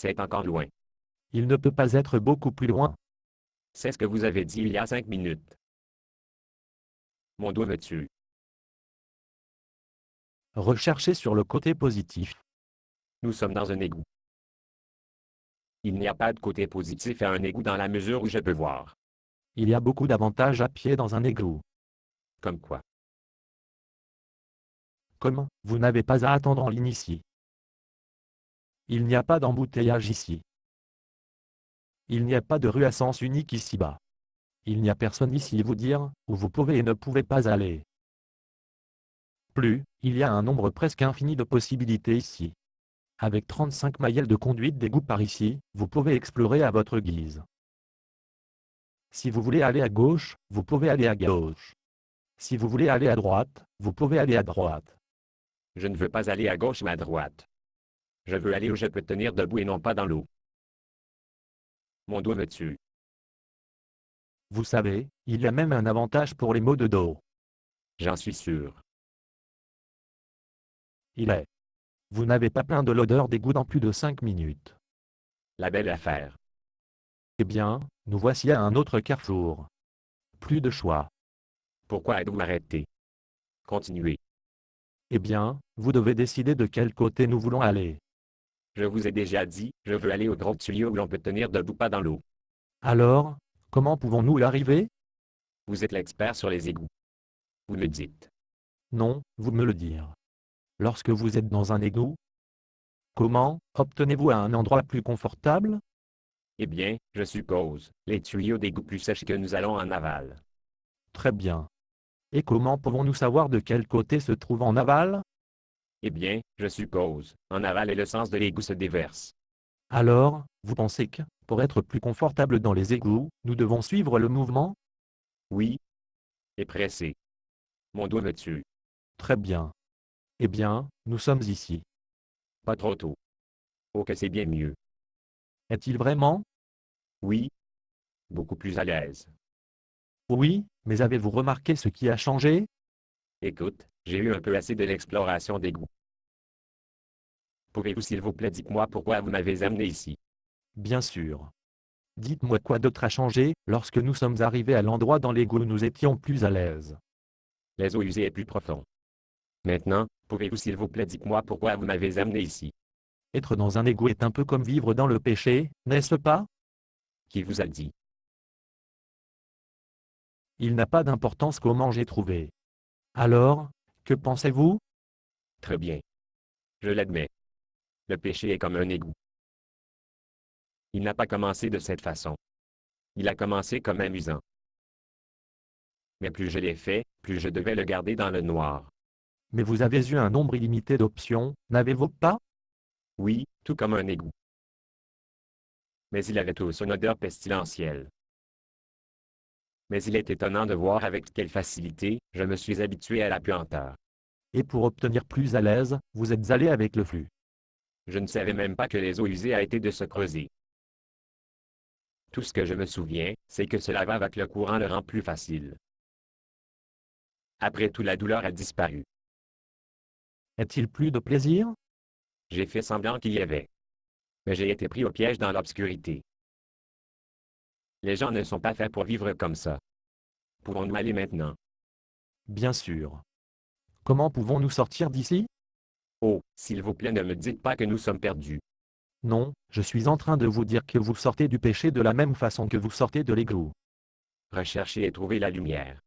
C'est encore loin. Il ne peut pas être beaucoup plus loin. C'est ce que vous avez dit il y a 5 minutes. Mon doigt me tue. Recherchez sur le côté positif. Nous sommes dans un égout. Il n'y a pas de côté positif à un égout dans la mesure où je peux voir. Il y a beaucoup d'avantages à pied dans un égout. Comme quoi? Comment? Vous n'avez pas à attendre en ligne ici. Il n'y a pas d'embouteillage ici. Il n'y a pas de rue à sens unique ici-bas. Il n'y a personne ici vous dire où vous pouvez et ne pouvez pas aller. Plus, il y a un nombre presque infini de possibilités ici. Avec 35 maillets de conduite d'égout par ici, vous pouvez explorer à votre guise. Si vous voulez aller à gauche, vous pouvez aller à gauche. Si vous voulez aller à droite, vous pouvez aller à droite. Je ne veux pas aller à gauche ou à droite. Je veux aller où je peux tenir debout et non pas dans l'eau. Mon doigt me tue. Vous savez, il y a même un avantage pour les maux de dos. J'en suis sûr. Il est. Vous n'avez pas plein de l'odeur d'égout dans plus de 5 minutes. La belle affaire. Eh bien, nous voici à un autre carrefour. Plus de choix. Pourquoi êtes-vous arrêté? Continuez. Eh bien, vous devez décider de quel côté nous voulons aller. Je vous ai déjà dit, je veux aller au gros tuyau où l'on peut tenir debout pas dans l'eau. Alors, comment pouvons-nous y arriver? Vous êtes l'expert sur les égouts. Vous me dites. Non, vous me le dire. Lorsque vous êtes dans un égout, comment obtenez-vous à un endroit plus confortable? Eh bien, je suppose, les tuyaux d'égout plus sèches que nous allons en aval. Très bien. Et comment pouvons-nous savoir de quel côté se trouve en aval? Eh bien, je suppose, en aval et le sens de l'égout se déverse. Alors, vous pensez que, pour être plus confortable dans les égouts, nous devons suivre le mouvement? Oui. Et pressé. Mon doigt me tue. Très bien. Eh bien, nous sommes ici. Pas trop tôt. Oh que c'est bien mieux. Est-il vraiment? Oui. Beaucoup plus à l'aise. Oui, mais avez-vous remarqué ce qui a changé? Écoute, j'ai eu un peu assez de l'exploration d'égout. Pouvez-vous s'il vous plaît dites-moi pourquoi vous m'avez amené ici? Bien sûr. Dites-moi quoi d'autre a changé, lorsque nous sommes arrivés à l'endroit dans l'égout où nous étions plus à l'aise. Les eaux usées est plus profond. Maintenant, pouvez-vous s'il vous plaît dites-moi pourquoi vous m'avez amené ici? Être dans un égout est un peu comme vivre dans le péché, n'est-ce pas? Qui vous a dit? Il n'a pas d'importance comment j'ai trouvé. Alors, que pensez-vous? Très bien. Je l'admets. Le péché est comme un égout. Il n'a pas commencé de cette façon. Il a commencé comme amusant. Mais plus je l'ai fait, plus je devais le garder dans le noir. Mais vous avez eu un nombre illimité d'options, n'avez-vous pas? Oui, tout comme un égout. Mais il avait tous une odeur pestilentielle. Mais il est étonnant de voir avec quelle facilité je me suis habitué à la puanteur. Et pour obtenir plus à l'aise, vous êtes allé avec le flux. Je ne savais même pas que les eaux usées a été de se creuser. Tout ce que je me souviens, c'est que cela va avec le courant le rend plus facile. Après tout, la douleur a disparu. Est-il plus de plaisir? J'ai fait semblant qu'il y avait. Mais j'ai été pris au piège dans l'obscurité. Les gens ne sont pas faits pour vivre comme ça. Pouvons-nous aller maintenant? Bien sûr. Comment pouvons-nous sortir d'ici? Oh, s'il vous plaît, ne me dites pas que nous sommes perdus. Non, je suis en train de vous dire que vous sortez du péché de la même façon que vous sortez de l'égout. Recherchez et trouvez la lumière.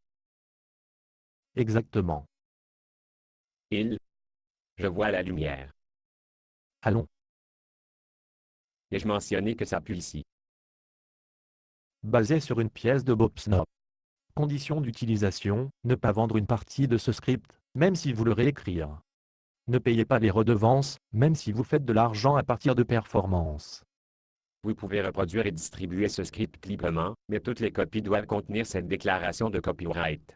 Exactement. Je vois la lumière. Allons. Ai-je mentionné que ça pue ici? Basé sur une pièce de Bob Snow. Condition d'utilisation, ne pas vendre une partie de ce script, même si vous le réécrire. Ne payez pas les redevances, même si vous faites de l'argent à partir de performances. Vous pouvez reproduire et distribuer ce script librement, mais toutes les copies doivent contenir cette déclaration de copyright.